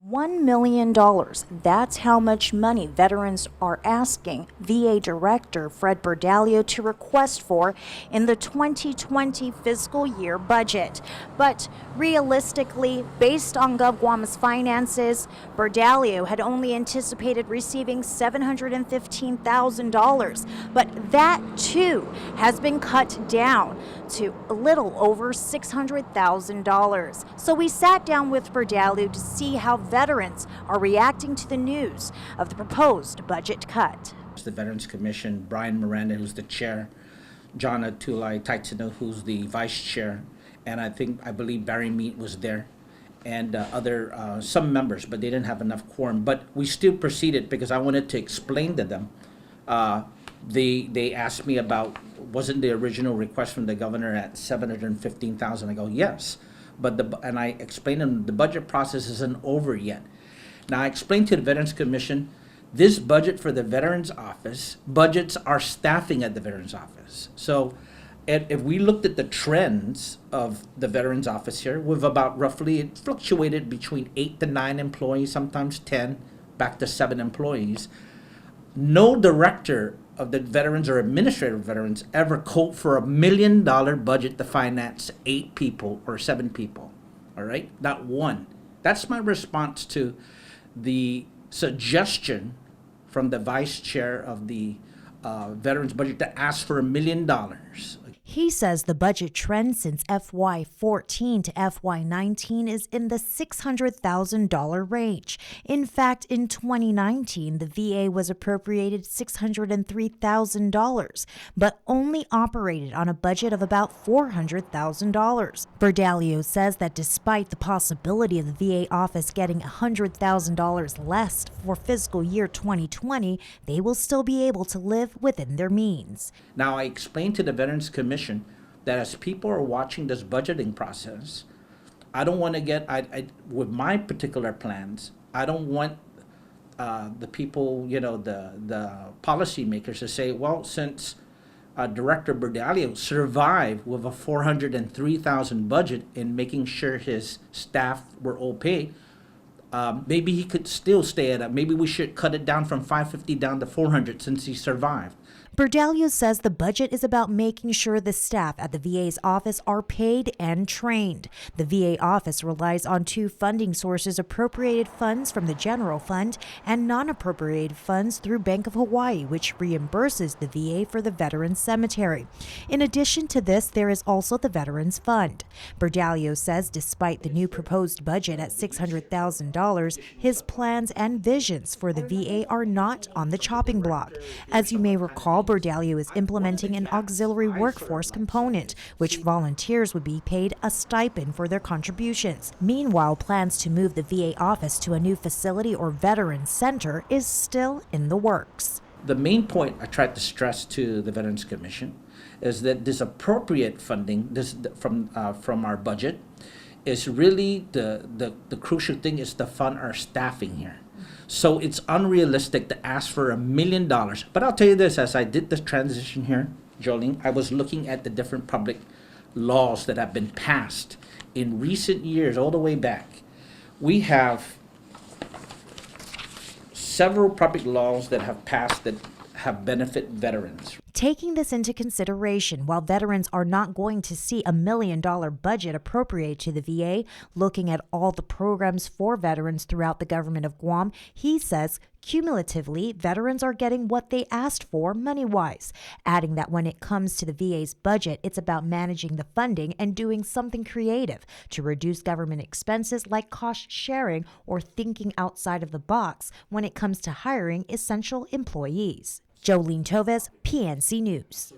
$1 million. That's how much money veterans are asking VA Director Fred Bordallo to request for in the 2020 fiscal year budget. But realistically, based on GovGuam's finances, Bordallo had only anticipated receiving $715,000. But that too has been cut down to a little over $600,000. So we sat down with Bordallo to see how veterans are reacting to the news of the proposed budget cut. The Veterans Commission, Brian Miranda, who's the chair, John Atulai Taitsino, who's the vice chair, and I believe Barry Meat was there, and some members, but they didn't have enough quorum. But we still proceeded because I wanted to explain to them. They asked me about, wasn't the original request from the governor at $715,000? I go, yes. And I explained to them the budget process isn't over yet. Now I explained to the Veterans Commission, this budget for the Veterans Office budgets our staffing at the Veterans Office. So if we looked at the trends of the Veterans Office here, with about roughly, it fluctuated between 8 to 9 employees, sometimes 10, back to 7 employees. No director of the veterans or administrator of veterans ever called for $1 million budget to finance 8 people or 7 people. All right, not one. That's my response to the suggestion from the vice chair of the veterans budget to ask for $1 million. He says the budget trend since FY14 to FY19 is in the $600,000 range. In fact, in 2019, the VA was appropriated $603,000, but only operated on a budget of about $400,000. Bordallo says that despite the possibility of the VA office getting $100,000 less for fiscal year 2020, they will still be able to live within their means. Now, I explained to the Veterans Commission that as people are watching this budgeting process, I don't want to get, with my particular plans, I don't want the people, the policymakers to say, well, since Director Bordallo survived with a $403,000 budget in making sure his staff were all paid, maybe he could still stay at it. Maybe we should cut it down from $550 down to $400 since he survived. Bordallo says the budget is about making sure the staff at the VA's office are paid and trained. The VA office relies on 2 funding sources: appropriated funds from the general fund and non-appropriated funds through Bank of Hawaii, which reimburses the VA for the Veterans Cemetery. In addition to this, there is also the Veterans Fund. Bordallo says despite the new proposed budget at $600,000, his plans and visions for the VA are not on the chopping block. As you may recall, Bordallo is implementing an auxiliary workforce component, which volunteers would be paid a stipend for their contributions. Meanwhile, plans to move the VA office to a new facility or Veterans Center is still in the works. The main point I tried to stress to the Veterans Commission is that this appropriate funding, from our budget, is really the crucial thing is to fund our staffing here. So it's unrealistic to ask for $1 million. But I'll tell you this, as I did this transition here, Jolene, I was looking at the different public laws that have been passed in recent years, all the way back. We have several public laws that have passed that have benefit veterans. Taking this into consideration, while veterans are not going to see $1 million budget appropriated to the VA, looking at all the programs for veterans throughout the government of Guam, he says cumulatively, veterans are getting what they asked for money-wise, adding that when it comes to the VA's budget, it's about managing the funding and doing something creative to reduce government expenses like cost sharing or thinking outside of the box when it comes to hiring essential employees. Jolene Toves, PNC News.